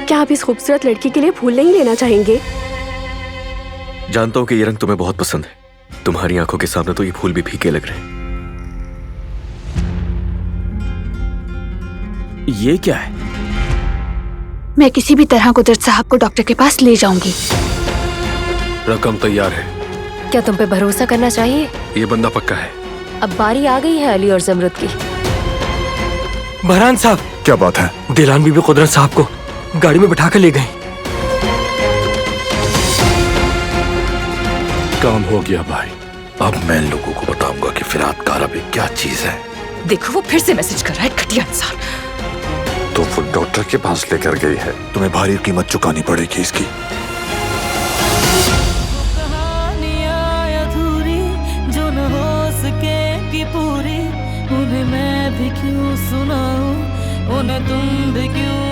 क्या आप इस खूबसूरत लड़की के लिए फूल नहीं लेना चाहेंगे? जानता हूँ कि ये रंग तुम्हें बहुत पसंद है। तुम्हारी आंखों के सामने तो ये फूल भी फीके लग रहे हैं। ये क्या है? मैं किसी भी तरह कुदरत साहब को डॉक्टर के पास ले जाऊंगी। रकम तैयार है। क्या तुम पे भरोसा करना चाहिए? ये बंदा पक्का है। अब बारी आ गई है अली और जमरुद की। बहरान साहब, क्या बात है? दिलान बीबी कुदरत साहब को गाड़ी में बिठा कर ले गई। काम हो गया भाई। अब मैं लोगों को बताऊंगा कि फिरात कार अभी क्या चीज है। देखो वो फिर से मैसेज कर रहा है, घटिया इंसान। तो वो डॉक्टर के पास लेकर गई है। तुम्हें भारी कीमत चुकानी पड़ेगी इसकी। जो न हो सके कि पूरी, उन्हें मैं भी क्यों सुनाऊं, उन्हें तुम भी क्यों